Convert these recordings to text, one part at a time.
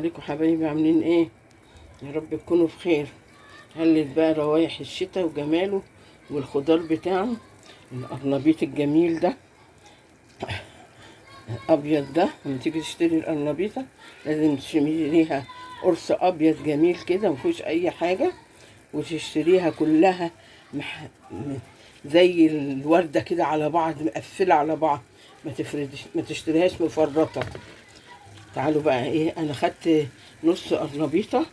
عليكم حبايبي، عاملين ايه؟ يا رب تكونوا بخير. هلت بقى روايح الشتاء وجماله والخضار بتاعه. القرنبيط الجميل ده ابيض ده، لما تيجي تشتري القرنبيطه لازم تشتريها قرص ابيض جميل كده مفيهوش اي حاجه، وتشتريها كلها زي الورده كده على بعض، مقفله على بعض، ما تشتريهاش مفرطه. تعالوا بقى ايه، انا خدت نص قرنبيطه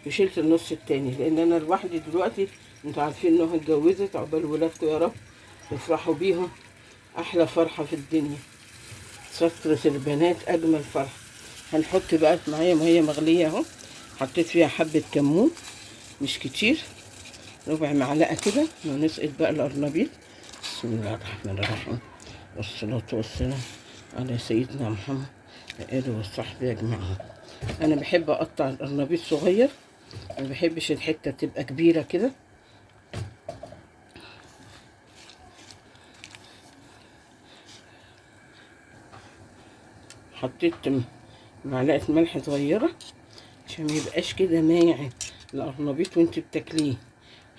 وشلت النص التاني لان انا لوحدي دلوقتي. انتوا عارفين انها اتجوزت، عقبال ولادكم يا رب تفرحوا بيهم احلى فرحه في الدنيا. سترة البنات اجمل فرحه. هنحط بقى معايا ميه مغليه اهو، حطيت فيها حبه كمون مش كتير، ربع معلقه كده، ونسقط بقى القرنبيط. بسم الله الرحمن الرحيم، والصلاه والسلام على سيدنا محمد وآله وصحبه أجمعين. أنا بحب أقطع القرنبيط صغير، ما بحبش الحتة تبقى كبيرة كده. حطيت معلقة ملح صغيرة عشان ميبقاش كده مايع القرنبيط وانت بتاكليه.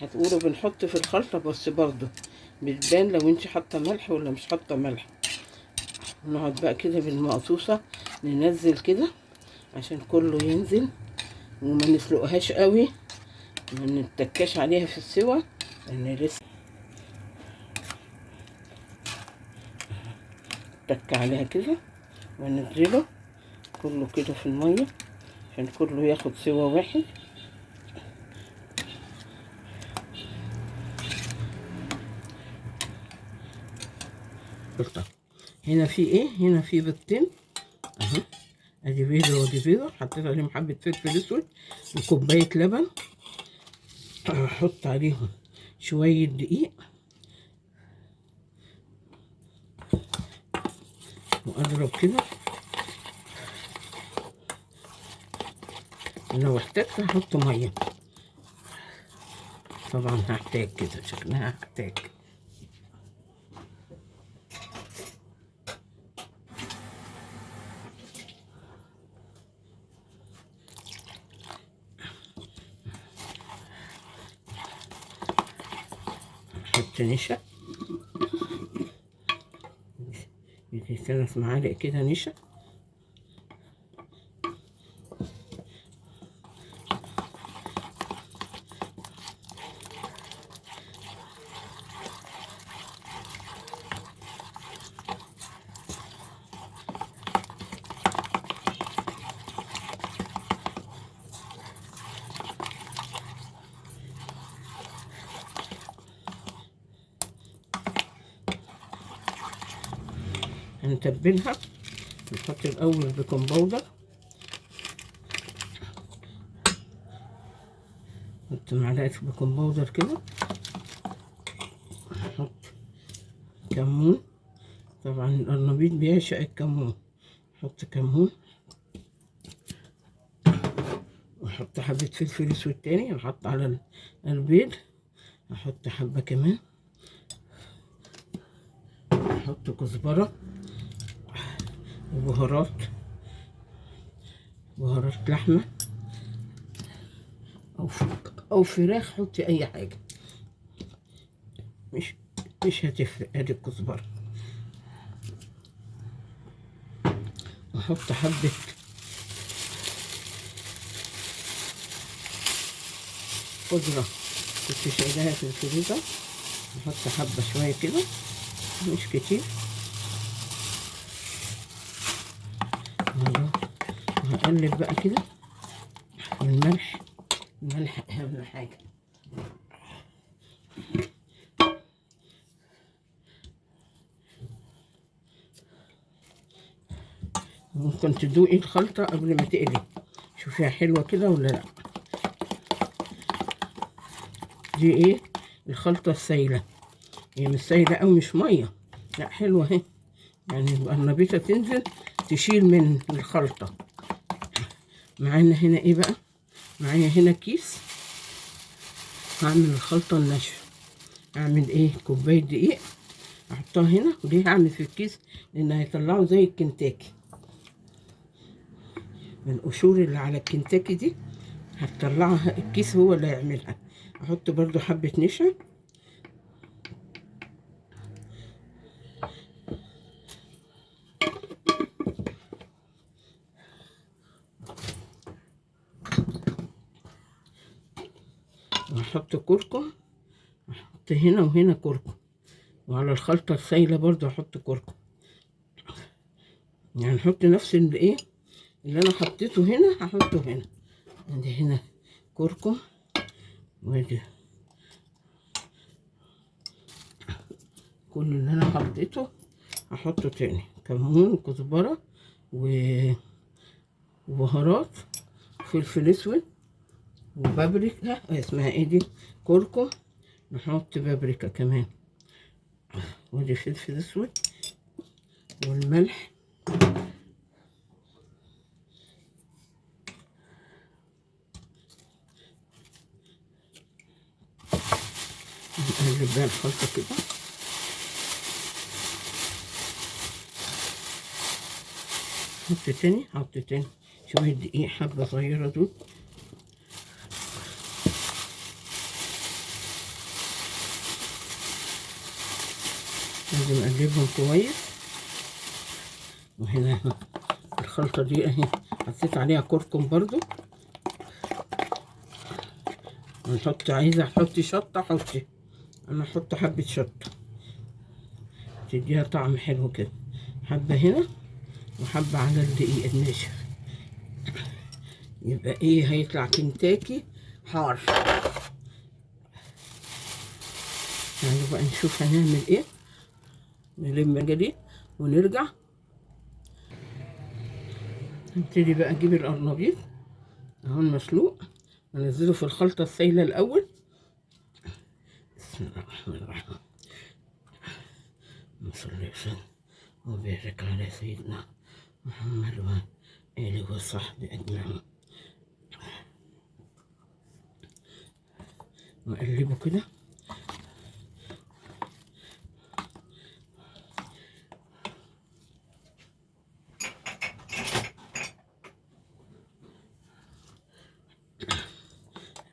هتقولوا بنحط في الخلطة، بس برضه بتبان لو انت حاطة ملح ولا مش حاطة ملح. نقعد بقى كده بالمقصوصة ننزل كده عشان كله ينزل، وما نسلقهاش قوي، ما نتكاش عليها في السوا لان لسه تك عليها كده، وننزله كله كده في الميه عشان كله ياخد سوا واحد. هنا في ايه؟ هنا في بيضتين اهو، ادي بيضه ودي بيضه، حطيت عليهم حبه فلفل اسود وكوبايه لبن. احط عليهم شويه دقيق واضرب كده، لو احتجت هحط ميه، طبعا هحتاج كده، شكلها هحتاج. احط نشا، يجي 3 معالق كده نشا، هنتبلها. نحط الاول بيكنج باودر، نحط معلقه بيكنج باودر كده، نحط كمون، طبعا القرنبيط بيعشق الكمون، نحط كمون، واحط حبه فلفل اسود تاني، نحط على البيض، احط حبه كمان، احط كزبره وبهارات، بهارات لحمه او فراخ، حطي اي حاجه، مش هتفرق. ادي الكزبره، احط حبه خضره كنت شايلاها في الفريزر، نحط حبه شويه كده مش كتير، وهقلب بقى كده. الملح اهم حاجه. ممكن تدوقي الخلطه قبل ما تقلي، شوفيها حلوه كده ولا لا. دي ايه؟ الخلطه السايله، هي مش سايله او مش ميه، لا حلوه اهي، يعني القرنبيطه تنزل تشيل من الخلطه. معانا هنا ايه بقى؟ معايا هنا كيس، هعمل الخلطه الناشفه. اعمل ايه؟ كوبايه دقيق احطها هنا، وليه هعمل في الكيس؟ لان هيطلعوا زي الكنتاكي. من القشور اللي على الكنتاكي دي هتطلعها الكيس هو اللي هيعملها. احط برضو حبة نشا، واحط كركم، احط هنا وهنا كركم، وعلى الخلطة السايلة برضو احط كركم. يعني نحط نفس الايه اللي انا حطيته هنا هحطه هنا. عندي هنا كركم، وادي كل اللي انا حطيته هحطه تاني، كمون وكزبرة وبهارات، فلفل اسود وبابريكا، اسمها ايه دي، كركم، نحط بابريكا كمان، ودي فلفل اسود والملح، نقلب بقى الخلطة كده. حط تاني شوية دقيق، حبة صغيرة دول، لازم اقلبهم كويس. وهنا الخلطة دي اهي حطيت عليها كركم برضو، ونحط، عايزة تحطي شطة حطي، انا احط حبة شطة تديها طعم حلو كده، حبة هنا وحبة على الدقيق الناشف، يبقى ايه، هيطلع كنتاكي حار. يعني بقى نشوف هنعمل ايه، نلم الجديد ونرجع. نبتدي بقى اجيب القرنبيط اهو المسلوق، انزله في الخلطة السايلة الاول. بسم الله الرحمن الرحيم، صلى وسلم وبارك على سيدنا محمد وآله وصحبه أجمعين. وأقلبه كده،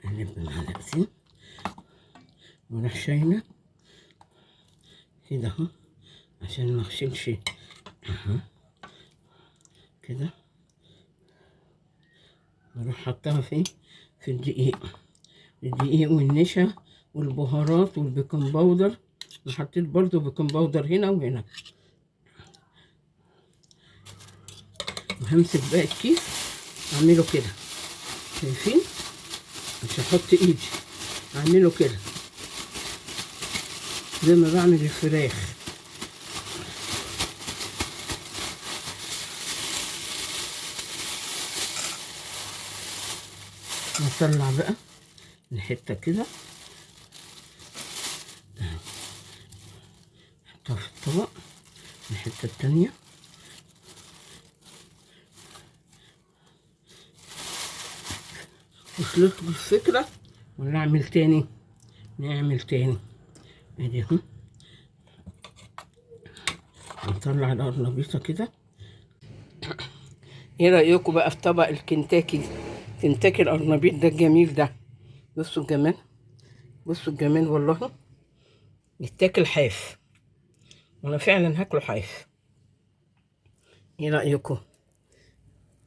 أقلب بمعلقتين ونروح شايلة كده اهو عشان ما اغسلش اهو كده، نروح حطها في الدقيق والنشا والبهارات والبيكنج باودر، وحطيت برضو بيكنج باودر هنا وهنا. وهمسك بقى الكيس اعمله كده، شايفين، مش هحط ايدي، اعمله كده زي ما بعمل الفراخ. نطلع بقى الحتة كده، نحطها في الطبق، الحتة التانية وصلت بالفكرة، ونعمل تاني ادي اهو. نطلع القرنبيطة كده. ايه رأيكم بقى في طبق الكنتاكي القرنبيط ده الجميل ده؟ بصوا الجمال والله، يتاكل حاف، وانا فعلا هاكله حاف. ايه رأيكم؟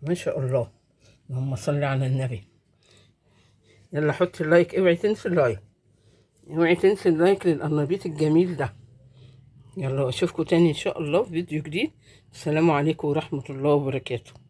ما شاء الله، اللهم صل على النبي. يلا حط اللايك، اوعي تنسي اللايك للقرنبيط الجميل ده. يلا اشوفكم تاني ان شاء الله في فيديو جديد. السلام عليكم ورحمة الله وبركاته.